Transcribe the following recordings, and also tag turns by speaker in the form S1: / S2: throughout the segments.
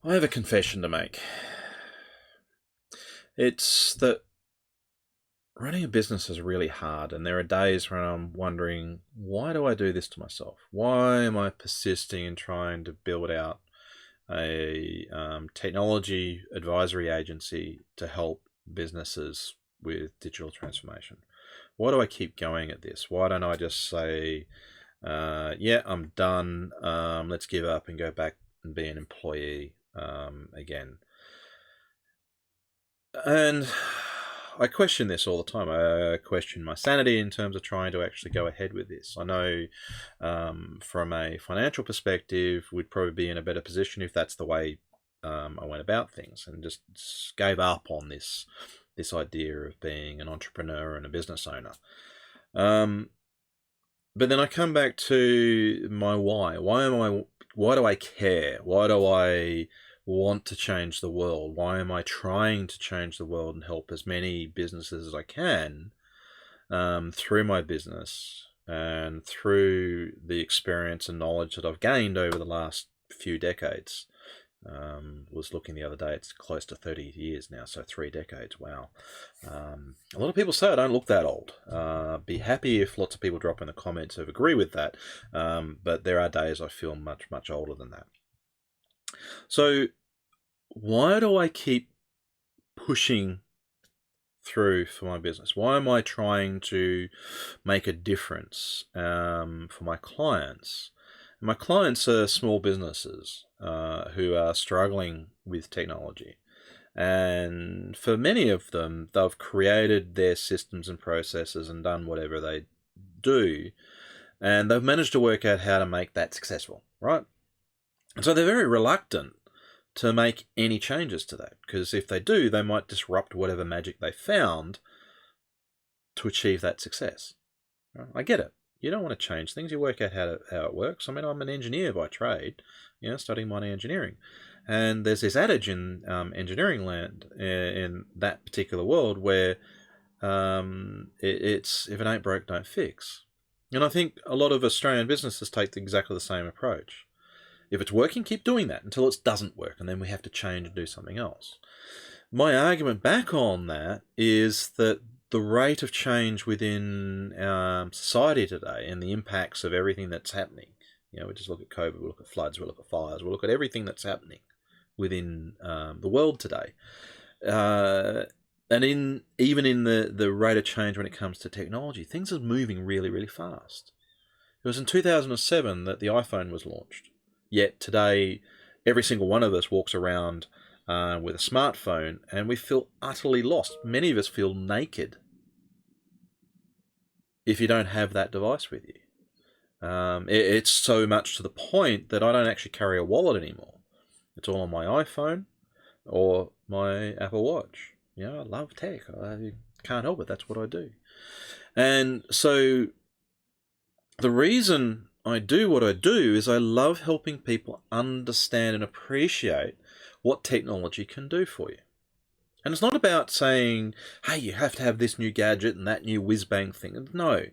S1: I have a confession to make. It's that running a business is really hard, and there are days when I'm wondering, why do I do this to myself? Why am I persisting in trying to build out a technology advisory agency to help businesses with digital transformation? Why do I keep going at this? Why don't I just say, yeah, I'm done. Let's give up and go back and be an employee again? And I question this all the time. I question my sanity in terms of trying to actually go ahead with this. I know from a financial perspective, we'd probably be in a better position if that's the way I went about things, and just gave up on this idea of being an entrepreneur and a business owner. But then I come back to my why. Why do I care? Why do I want to change the world? Why am I trying to change the world and help as many businesses as I can through my business and through the experience and knowledge that I've gained over the last few decades? Was looking the other day, it's close to 30 years now, so 3 decades. Wow. A lot of people say I don't look that old. Be happy if lots of people drop in the comments who agree with that, but there are days I feel much, much older than that. So why do I keep pushing through for my business? Why am I trying to make a difference for my clients? My clients are small businesses who are struggling with technology. And for many of them, they've created their systems and processes and done whatever they do. And they've managed to work out how to make that successful, right? And so they're very reluctant to make any changes to that, because if they do, they might disrupt whatever magic they found to achieve that success. I get it. You don't want to change things. You work out how it works. I mean, I'm an engineer by trade, studying mining engineering. And there's this adage in engineering land, in that particular world, where it's if it ain't broke, don't fix. And I think a lot of Australian businesses take exactly the same approach. If it's working, keep doing that until it doesn't work, and then we have to change and do something else. My argument back on that is that the rate of change within society today and the impacts of everything that's happening, we just look at COVID, we look at floods, we look at fires, we look at everything that's happening within the world today. And even in the rate of change when it comes to technology, things are moving really, really fast. It was in 2007 that the iPhone was launched. Yet today, every single one of us walks around with a smartphone, and we feel utterly lost. Many of us feel naked if you don't have that device with you. It's so much to the point that I don't actually carry a wallet anymore. It's all on my iPhone or my Apple Watch. I love tech. I can't help it. That's what I do. And so the reason I do what I do is I love helping people understand and appreciate what technology can do for you. And it's not about saying, hey, you have to have this new gadget and that new whiz-bang thing. No,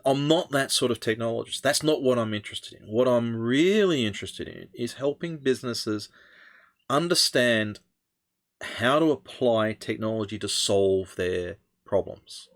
S1: I'm not that sort of technologist. That's not what I'm interested in. What I'm really interested in is helping businesses understand how to apply technology to solve their problems.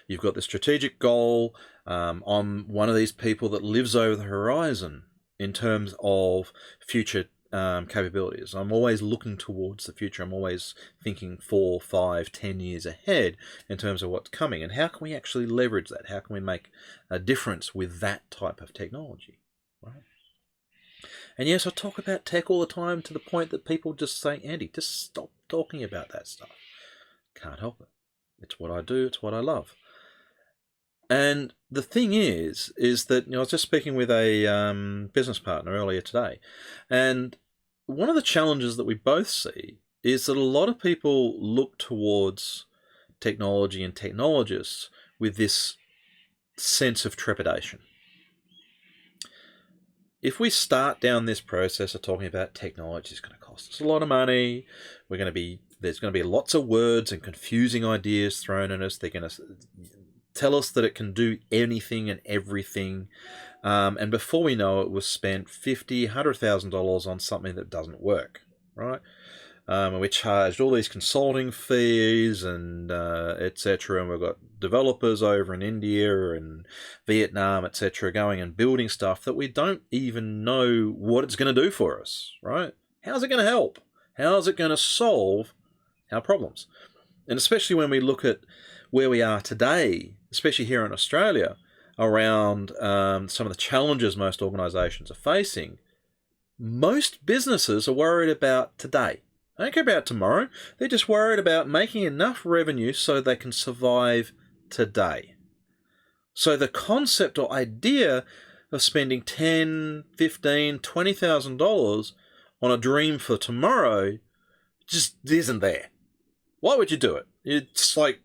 S1: You've got the strategic goal. I'm one of these people that lives over the horizon in terms of future capabilities. I'm always looking towards the future. I'm always thinking 4, 5, 10 years ahead in terms of what's coming. And how can we actually leverage that? How can we make a difference with that type of technology? Right? And yes, I talk about tech all the time to the point that people just say, Andy, just stop talking about that stuff. Can't help it. It's what I do. It's what I love. And the thing is that I was just speaking with a business partner earlier today, and one of the challenges that we both see is that a lot of people look towards technology and technologists with this sense of trepidation. If we start down this process of talking about technology, it's going to cost us a lot of money. There's going to be lots of words and confusing ideas thrown at us. tell us that it can do anything and everything. And before we know it, we've spent $50,000, $100,000 on something that doesn't work, right? And we charged all these consulting fees and etc. And we've got developers over in India and Vietnam, etc., going and building stuff that we don't even know what it's going to do for us, right? How's it going to help? How's it going to solve our problems? And especially when we look at where we are today, especially here in Australia, around some of the challenges most organisations are facing, most businesses are worried about today. They don't care about tomorrow. They're just worried about making enough revenue so they can survive today. So the concept or idea of spending $10,000, $15,000, $20,000 on a dream for tomorrow just isn't there. Why would you do it? It's like,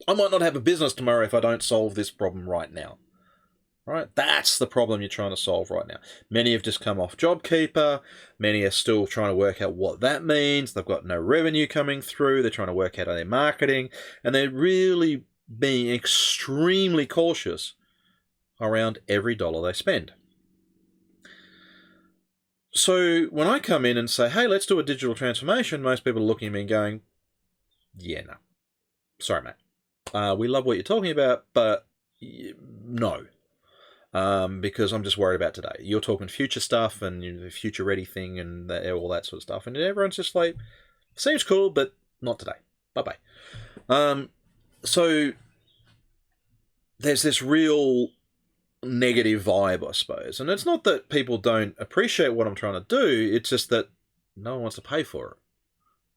S1: I might not have a business tomorrow if I don't solve this problem right now. Right? That's the problem you're trying to solve right now. Many have just come off JobKeeper. Many are still trying to work out what that means. They've got no revenue coming through. They're trying to work out their marketing. And they're really being extremely cautious around every dollar they spend. So when I come in and say, hey, let's do a digital transformation, most people are looking at me and going, yeah, no. Sorry, mate. We love what you're talking about, but no. Because I'm just worried about today. You're talking future stuff and the future ready thing and all that sort of stuff. And everyone's just like, seems cool, but not today. Bye-bye. So there's this real negative vibe, I suppose. And it's not that people don't appreciate what I'm trying to do. It's just that no one wants to pay for it.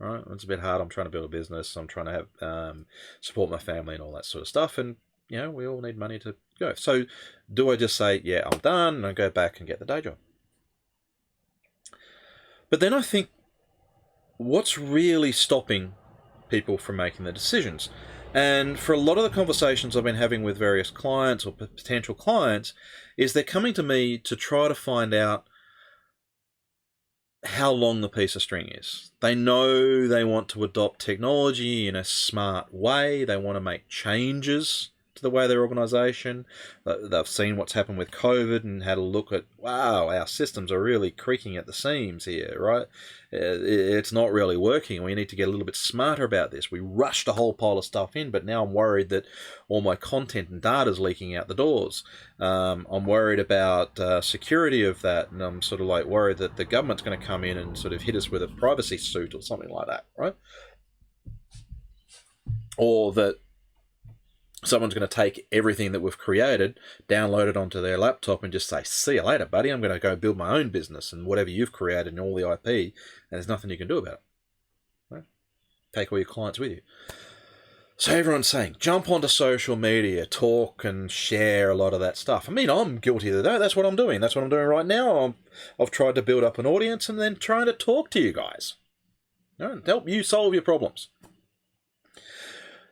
S1: Right? It's a bit hard. I'm trying to build a business. I'm trying to have support my family and all that sort of stuff. And we all need money to go. So do I just say, yeah, I'm done, and I go back and get the day job? But then I think, what's really stopping people from making the decisions? And for a lot of the conversations I've been having with various clients or potential clients, is they're coming to me to try to find out how long the piece of string is. They know they want to adopt technology in a smart way. They want to make changes to the way their organisation. They've seen what's happened with COVID and had a look at, wow, our systems are really creaking at the seams here, right? It's not really working. We need to get a little bit smarter about this. We rushed a whole pile of stuff in, but now I'm worried that all my content and data is leaking out the doors. I'm worried about security of that, and I'm sort of like worried that the government's going to come in and sort of hit us with a privacy suit or something like that, right? Or that someone's going to take everything that we've created, download it onto their laptop and just say, see you later, buddy. I'm going to go build my own business and whatever you've created and all the IP, and there's nothing you can do about it. Right? Take all your clients with you. So everyone's saying, jump onto social media, talk and share a lot of that stuff. I mean, I'm guilty of that. That's what I'm doing. That's what I'm doing right now. I've tried to build up an audience and then trying to talk to you guys. Help you solve your problems.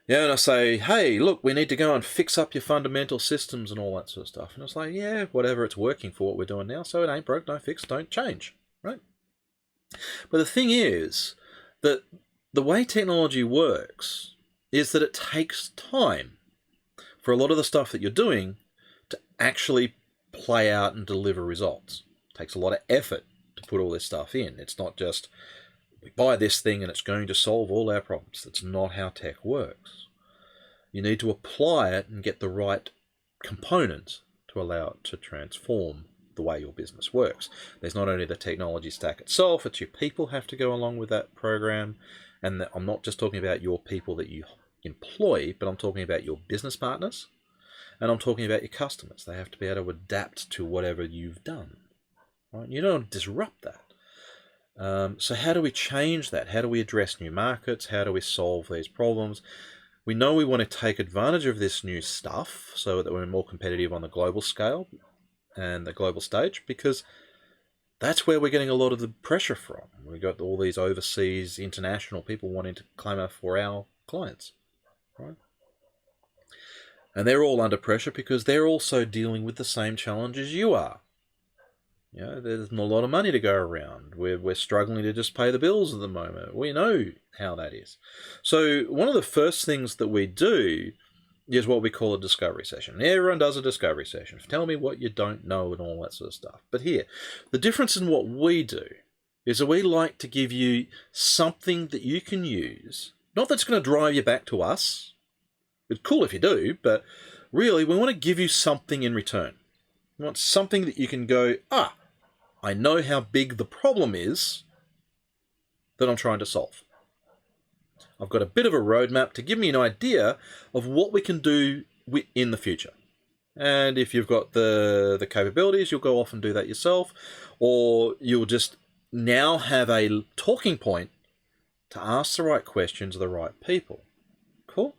S1: Yeah, and I say, hey, look, we need to go and fix up your fundamental systems and all that sort of stuff. And it's like, yeah, whatever, it's working for what we're doing now, so it ain't broke, don't fix, don't change, right? But the thing is that the way technology works is that it takes time for a lot of the stuff that you're doing to actually play out and deliver results. It takes a lot of effort to put all this stuff in. It's not just, we buy this thing and it's going to solve all our problems. That's not how tech works. You need to apply it and get the right components to allow it to transform the way your business works. There's not only the technology stack itself, it's your people have to go along with that program. And I'm not just talking about your people that you employ, but I'm talking about your business partners, and I'm talking about your customers. They have to be able to adapt to whatever you've done. Right? You don't disrupt that. So how do we change that? How do we address new markets? How do we solve these problems? We know we want to take advantage of this new stuff so that we're more competitive on the global scale and the global stage, because that's where we're getting a lot of the pressure from. We've got all these overseas, international people wanting to clamour for our clients, right? And they're all under pressure because they're also dealing with the same challenges you are. You know, there's not a lot of money to go around. We're struggling to just pay the bills at the moment. We know how that is. So one of the first things that we do is what we call a discovery session. Everyone does a discovery session. Tell me what you don't know and all that sort of stuff. But here, the difference in what we do is that we like to give you something that you can use. Not that's going to drive you back to us. It's cool if you do, but really we want to give you something in return. We want something that you can go, I know how big the problem is that I'm trying to solve. I've got a bit of a roadmap to give me an idea of what we can do in the future. And if you've got the capabilities, you'll go off and do that yourself, or you'll just now have a talking point to ask the right questions of the right people. Cool?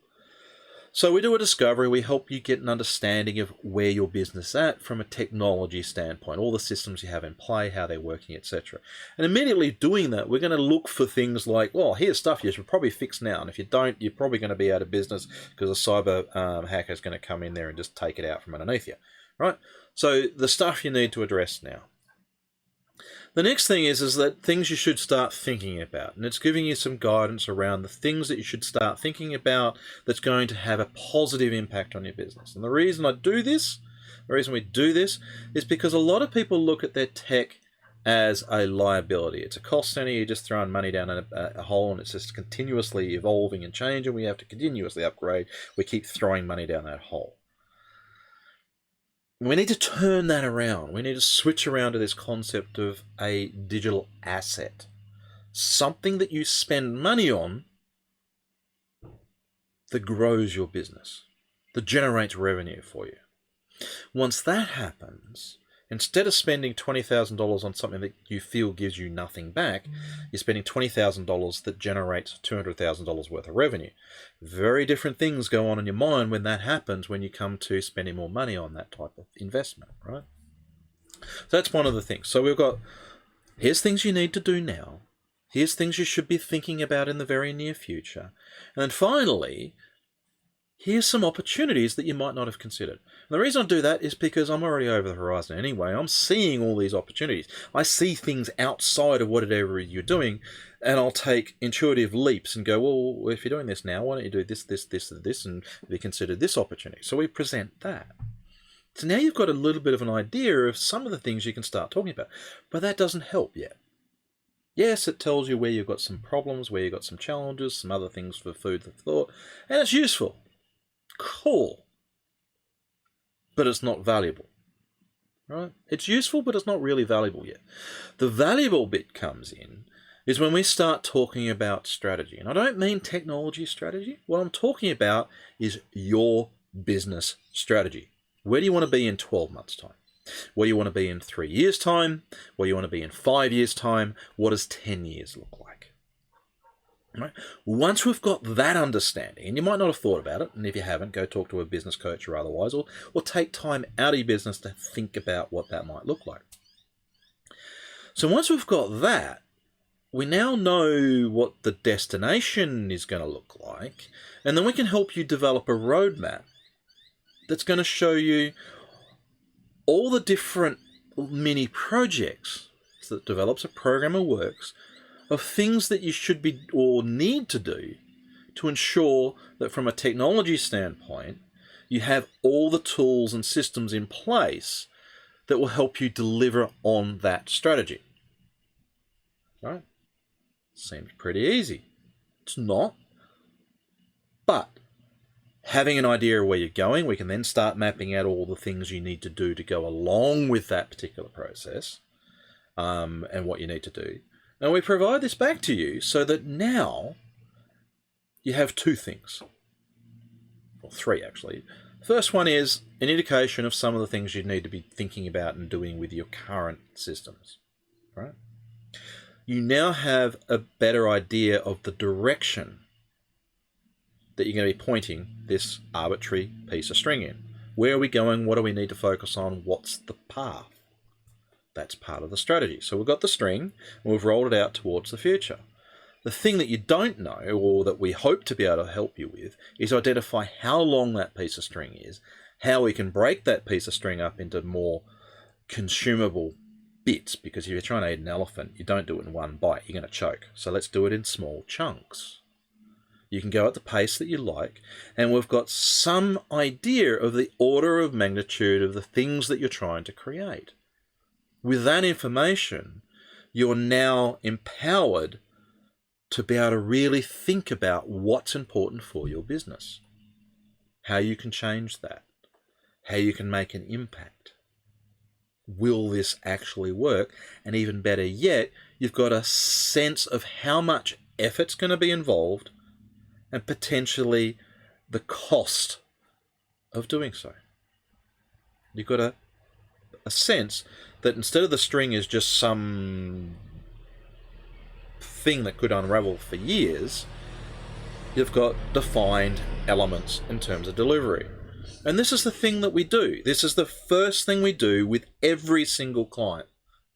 S1: So we do a discovery, we help you get an understanding of where your business is at from a technology standpoint, all the systems you have in play, how they're working, etc. And immediately doing that, we're going to look for things like, well, here's stuff you should probably fix now. And if you don't, you're probably going to be out of business because a cyber hacker is going to come in there and just take it out from underneath you, right? So the stuff you need to address now. The next thing is that things you should start thinking about, and it's giving you some guidance around the things that you should start thinking about that's going to have a positive impact on your business. And the reason we do this is because a lot of people look at their tech as a liability. It's a cost center. You're just throwing money down a hole, and it's just continuously evolving and changing. We have to continuously upgrade. We keep throwing money down that hole. We need to turn that around. We need to switch around to this concept of a digital asset. Something that you spend money on that grows your business, that generates revenue for you. Once that happens, instead of spending $20,000 on something that you feel gives you nothing back, you're spending $20,000 that generates $200,000 worth of revenue. Very different things go on in your mind when that happens, when you come to spending more money on that type of investment, right? So that's one of the things. So we've got, here's things you need to do now. Here's things you should be thinking about in the very near future. And then finally, here's some opportunities that you might not have considered. And the reason I do that is because I'm already over the horizon anyway. I'm seeing all these opportunities. I see things outside of whatever you're doing, and I'll take intuitive leaps and go, well, if you're doing this now, why don't you do this, and we consider this opportunity. So we present that. So now you've got a little bit of an idea of some of the things you can start talking about, but that doesn't help yet. Yes, it tells you where you've got some problems, where you've got some challenges, some other things for food for thought, and it's useful. Cool. But it's not valuable. Right? It's useful, but it's not really valuable yet. The valuable bit comes in is when we start talking about strategy. And I don't mean technology strategy. What I'm talking about is your business strategy. Where do you want to be in 12 months' time? Where do you want to be in 3 years' time? Where do you want to be in 5 years' time? What does 10 years look like? Right? Once we've got that understanding, and you might not have thought about it, and if you haven't, go talk to a business coach or otherwise, or take time out of your business to think about what that might look like. So once we've got that, we now know what the destination is going to look like, and then we can help you develop a roadmap that's going to show you all the different mini projects that develops a program of works of things that you should be or need to do to ensure that from a technology standpoint, you have all the tools and systems in place that will help you deliver on that strategy. Right? Seems pretty easy. It's not. But having an idea of where you're going, we can then start mapping out all the things you need to do to go along with that particular process, and what you need to do. And we provide this back to you so that now you have two things. Well, three, actually. First one is an indication of some of the things you need to be thinking about and doing with your current systems. Right? You now have a better idea of the direction that you're going to be pointing this arbitrary piece of string in. Where are we going? What do we need to focus on? What's the path? That's part of the strategy. So we've got the string, and we've rolled it out towards the future. The thing that you don't know, or that we hope to be able to help you with, is identify how long that piece of string is, how we can break that piece of string up into more consumable bits, because if you're trying to eat an elephant, you don't do it in one bite, you're going to choke. So let's do it in small chunks. You can go at the pace that you like, and we've got some idea of the order of magnitude of the things that you're trying to create. With that information, you're now empowered to be able to really think about what's important for your business, how you can change that, how you can make an impact. Will this actually work? And even better yet, you've got a sense of how much effort's going to be involved and potentially the cost of doing so. You've got a sense that instead of the string is just some thing that could unravel for years, you've got defined elements in terms of delivery. And this is the thing that we do. This is the first thing we do with every single client.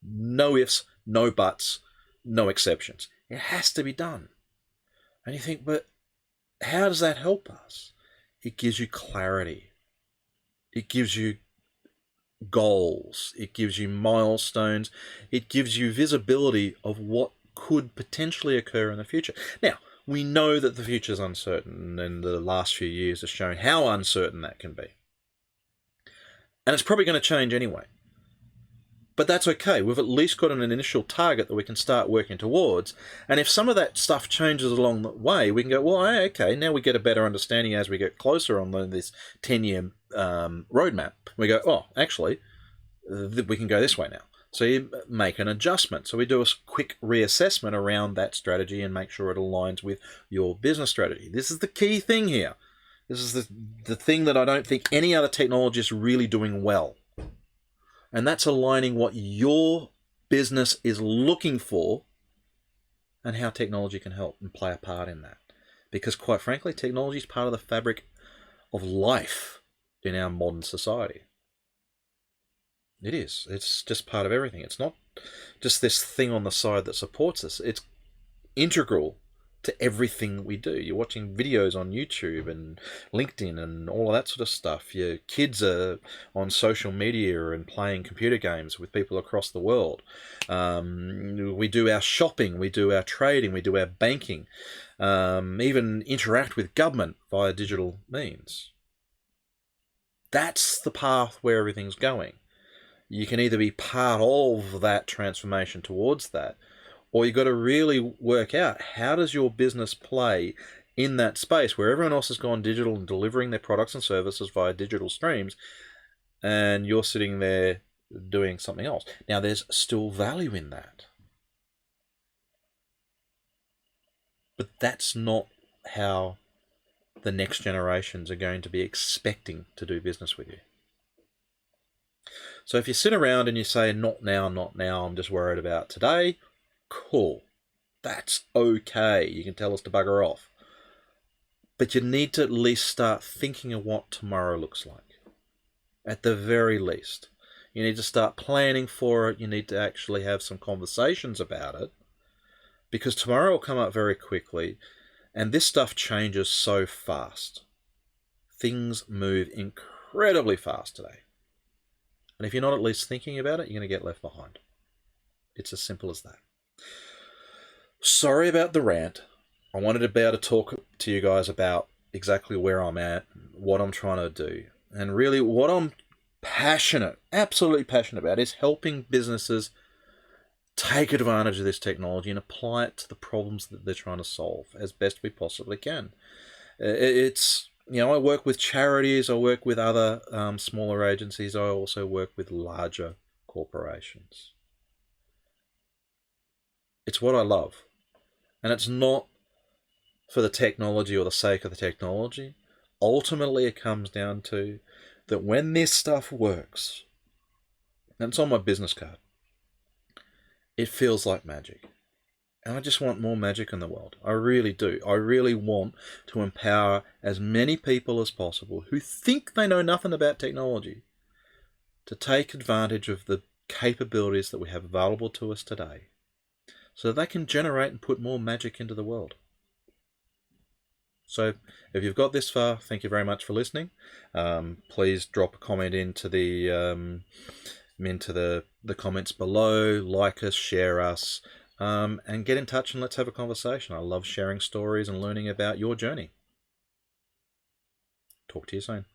S1: No ifs, no buts, no exceptions. It has to be done. And you think, but how does that help us? It gives you clarity. It gives you goals. It gives you milestones. It gives you visibility of what could potentially occur in the future. Now, we know that the future is uncertain, and the last few years have shown how uncertain that can be. And it's probably going to change anyway. But that's okay. We've at least got an initial target that we can start working towards. And if some of that stuff changes along the way, we can go, well, okay, now we get a better understanding as we get closer on this 10-year roadmap. We go, oh, actually, we can go this way now. So you make an adjustment. So we do a quick reassessment around that strategy and make sure it aligns with your business strategy. This is the key thing here. This is the thing that I don't think any other technology is really doing well. And that's aligning what your business is looking for and how technology can help and play a part in that. Because quite frankly, technology is part of the fabric of life in our modern society. It is. It's just part of everything. It's not just this thing on the side that supports us. It's integral to everything we do. You're watching videos on YouTube and LinkedIn and all of that sort of stuff. Your kids are on social media and playing computer games with people across the world. We do our shopping, we do our trading, we do our banking, even interact with government via digital means. That's the path where everything's going. You can either be part of that transformation towards that, or you've got to really work out how does your business play in that space where everyone else has gone digital and delivering their products and services via digital streams, and you're sitting there doing something else. Now, there's still value in that. But that's not how the next generations are going to be expecting to do business with you. So if you sit around and you say, not now, I'm just worried about today, cool. That's okay. You can tell us to bugger off. But you need to at least start thinking of what tomorrow looks like. At the very least. You need to start planning for it. You need to actually have some conversations about it. Because tomorrow will come up very quickly. And this stuff changes so fast. Things move incredibly fast today. And if you're not at least thinking about it, you're going to get left behind. It's as simple as that. Sorry about the rant. I wanted to be able to talk to you guys about exactly where I'm at, what I'm trying to do. And really what I'm absolutely passionate about is helping businesses take advantage of this technology and apply it to the problems that they're trying to solve as best we possibly can. It's... I work with charities, I work with other smaller agencies, I also work with larger corporations. It's what I love. And it's not for the technology or the sake of the technology. Ultimately, it comes down to that when this stuff works, and it's on my business card, it feels like magic. And I just want more magic in the world. I really do. I really want to empower as many people as possible who think they know nothing about technology to take advantage of the capabilities that we have available to us today so that they can generate and put more magic into the world. So if you've got this far, thank you very much for listening. Please drop a comment into the comments below. Like us, share us. and get in touch and let's have a conversation. I love sharing stories and learning about your journey. Talk to you soon.